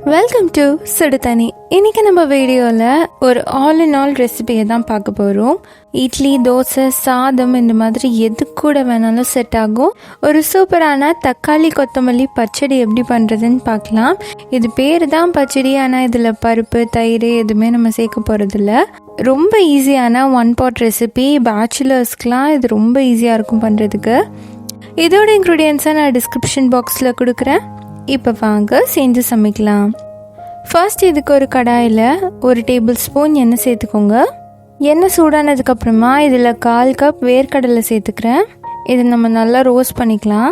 Welcome to சுடுதண்ணி. இன்றைக்கி நம்ம வீடியோவில் ஒரு ஆல் இன் ஆல் ரெசிபியை தான் பார்க்க போகிறோம். இட்லி, தோசை, சாதம் இந்த மாதிரி எது கூட வேணாலும் செட் ஆகும். ஒரு சூப்பரான தக்காளி கொத்தமல்லி பச்சடி எப்படி பண்ணுறதுன்னு பார்க்கலாம். இது பேர் தான் பச்சடி, ஆனால் இதில் பருப்பு, தயிர் எதுவுமே நம்ம சேர்க்க போகிறதில்ல. ரொம்ப ஈஸியான ஒன் பாட் ரெசிபி. பேச்சுலர்ஸ்க்கெலாம் இது ரொம்ப ஈஸியாக இருக்கும் பண்ணுறதுக்கு. இதோட இன்க்ரீடியன்ஸை நான் டிஸ்கிரிப்ஷன் பாக்ஸில் கொடுக்குறேன். இப்போ வாங்க செஞ்சு சமைக்கலாம். ஃபர்ஸ்ட் இதுக்கு ஒரு கடாயில் 1 டேபிள் ஸ்பூன் எண்ணெய் சேர்த்துக்கோங்க. எண்ணெய் சூடானதுக்கப்புறமா இதில் 1/4 கப் வேர்க்கடலை சேர்த்துக்கிறேன். இது நம்ம நல்லா ரோஸ்ட் பண்ணிக்கலாம்.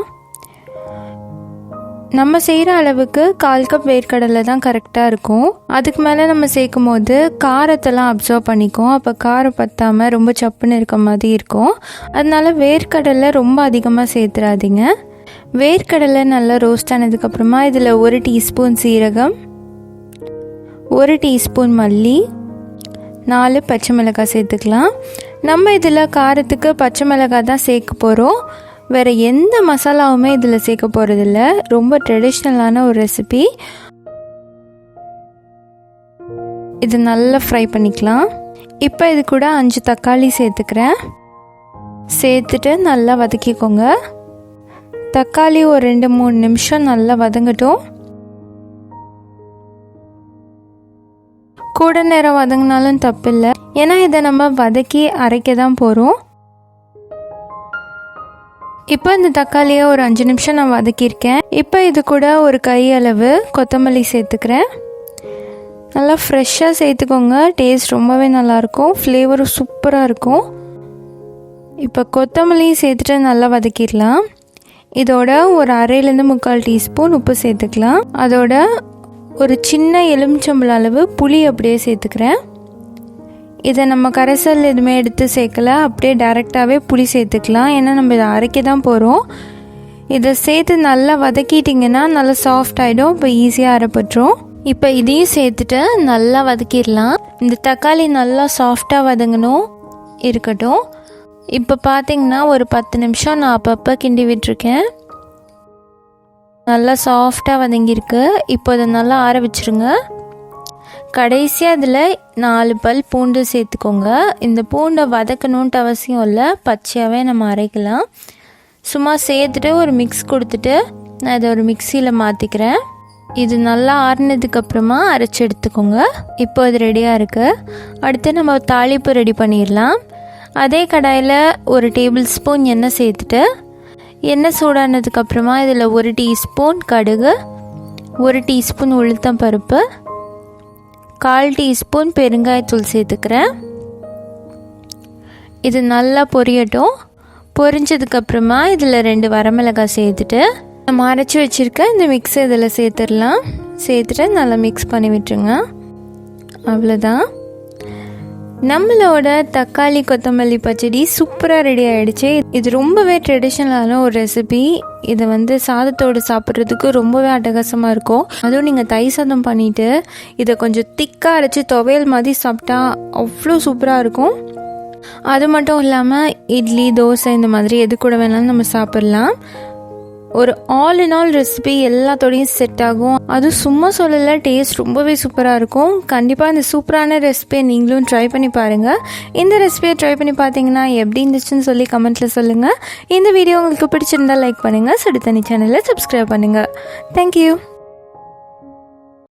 நம்ம செய்கிற அளவுக்கு 1/4 கப் வேர்க்கடலை தான் கரெக்டாக இருக்கும். அதுக்கு மேலே நம்ம சேர்க்கும் போது காரத்தெல்லாம் அப்சர்வ் பண்ணிக்கும். அப்போ காரம் பற்றாமல் ரொம்ப சப்புன்னு இருக்க மாதிரி இருக்கும். அதனால வேர்க்கடலை ரொம்ப அதிகமாக சேர்த்துறாதீங்க. வேர்க்கடலை நல்லா ரோஸ்ட் ஆனதுக்கப்புறமா இதில் 1 டீஸ்பூன் சீரகம், 1 டீஸ்பூன் மல்லி, 4 பச்சை மிளகாய் சேர்த்துக்கலாம். நம்ம இதில் காரத்துக்கு பச்சை மிளகாய் தான் சேர்க்க போகிறோம். வேறு எந்த மசாலாவுமே இதில் சேர்க்க போகிறதில்ல. ரொம்ப ட்ரெடிஷ்னலான ஒரு ரெசிபி. இது நல்லா ஃப்ரை பண்ணிக்கலாம். இப்போ இது கூட 5 தக்காளி சேர்த்துக்கிறேன். சேர்த்துட்டு நல்லா வதக்கிக்கோங்க. தக்காளி ஒரு 2-3 நிமிஷம் நல்லா வதங்கட்டும். கூட நேரம் வதங்கினாலும் தப்பில்லை, ஏன்னா இதை நம்ம வதக்கி அரைக்க தான் போகிறோம். இப்போ இந்த தக்காளியை ஒரு 5 நிமிஷம் நான் வதக்கியிருக்கேன். இப்போ இது கூட ஒரு கையளவு கொத்தமல்லி சேர்த்துக்கிறேன். நல்லா ஃப்ரெஷ்ஷாக சேர்த்துக்கோங்க. டேஸ்ட் ரொம்பவே நல்லாயிருக்கும், ஃப்ளேவரும் சூப்பராக இருக்கும். இப்போ கொத்தமல்லியும் சேர்த்துட்டு நல்லா வதக்கிடலாம். இதோட ஒரு 1/2-3/4 டீஸ்பூன் உப்பு சேர்த்துக்கலாம். அதோட ஒரு சின்ன எலுமிச்சம்பழம் அளவு புளி அப்படியே சேர்த்துக்கிறேன். இதை நம்ம கரைசல் எதுவுமே எடுத்து சேர்க்கல, அப்படியே டைரெக்டாகவே புளி சேர்த்துக்கலாம். ஏன்னா நம்ம இதை அரைக்க தான் போகிறோம். இதை சேர்த்து நல்லா வதக்கிட்டிங்கன்னா நல்லா சாஃப்ட் ஆகிடும். இப்போ ஈஸியாக அரைப்பட்டுரும். இப்போ இதையும் சேர்த்துட்டு நல்லா வதக்கிடலாம். இந்த தக்காளி நல்லா சாஃப்டாக வதங்கணும் இருக்கட்டும். இப்போ பார்த்தீங்கன்னா ஒரு 10 நிமிஷம் நான் அப்பப்போ கிண்டி விட்டுருக்கேன். நல்லா சாஃப்டாக வதங்கியிருக்கு. இப்போ இதை நல்லா ஆற வச்சுருங்க. கடைசியாக இதில் 4 பல் பூண்டு சேர்த்துக்கோங்க. இந்த பூண்டை வதக்கணுன்ட்டு அவசியம் இல்லை, பச்சையாகவே நம்ம அரைக்கலாம். சும்மா சேர்த்துட்டு ஒரு மிக்ஸ் கொடுத்துட்டு நான் இதை ஒரு மிக்சியில் மாற்றிக்கிறேன். இது நல்லா ஆறினதுக்கப்புறமா அரைச்சி எடுத்துக்கோங்க. இப்போ இது ரெடியாக இருக்குது. அடுத்து நம்ம தாளிப்பு ரெடி பண்ணிடலாம். அதே கடாயில் 1 டேபிள் ஸ்பூன் எண்ணெய் சேர்த்துட்டு எண்ணெய் சூடானதுக்கப்புறமா இதில் 1 டீஸ்பூன் கடுகு, 1 டீஸ்பூன் உளுத்தம் பருப்பு, 1/4 டீஸ்பூன் பெருங்காயத்தூள் சேர்த்துக்கிறேன். இது நல்லா பொரியட்டும். பொரிஞ்சதுக்கப்புறமா இதில் 2 வரமிளகாய் சேர்த்துட்டு நம்ம அரைச்சி வச்சுருக்க இந்த மிக்ஸை இதில் சேர்த்துடலாம். சேர்த்துட்டு நல்லா மிக்ஸ் பண்ணி விட்டுருங்க. அவ்வளோதான், நம்மளோட தக்காளி கொத்தமல்லி பச்சடி சூப்பராக ரெடி ஆகிடுச்சு. இது ரொம்பவே ட்ரெடிஷ்னலான ஒரு ரெசிபி. இதை சாதத்தோடு சாப்பிட்றதுக்கு ரொம்பவே அட்டகாசமாக இருக்கும். அதுவும் நீங்கள் தயிர் சாதம் பண்ணிவிட்டு இதை கொஞ்சம் திக்காக அரைச்சி துவையல் மாதிரி சாப்பிட்டா அவ்வளோ சூப்பராக இருக்கும். அது மட்டும் இல்லாமல் இட்லி, தோசை இந்த மாதிரி எது கூட வேணாலும் நம்ம சாப்பிட்லாம். ஒரு ஆல் இன் ஆல் ரெசிபி, எல்லாத்தோடையும் செட் ஆகும். அதுவும் சும்மா சொல்லலை, டேஸ்ட் ரொம்பவே சூப்பராக இருக்கும். கண்டிப்பாக இந்த சூப்பரான ரெசிபியை நீங்களும் ட்ரை பண்ணி பாருங்கள். இந்த ரெசிபியை ட்ரை பண்ணி பார்த்தீங்கன்னா எப்படி இருந்துச்சுன்னு சொல்லி கமெண்ட்டில் சொல்லுங்கள். இந்த வீடியோ உங்களுக்கு பிடிச்சிருந்தால் லைக் பண்ணுங்கள். சுடுதண்ணி சேனலை சப்ஸ்கிரைப் பண்ணுங்கள். தேங்க்யூ.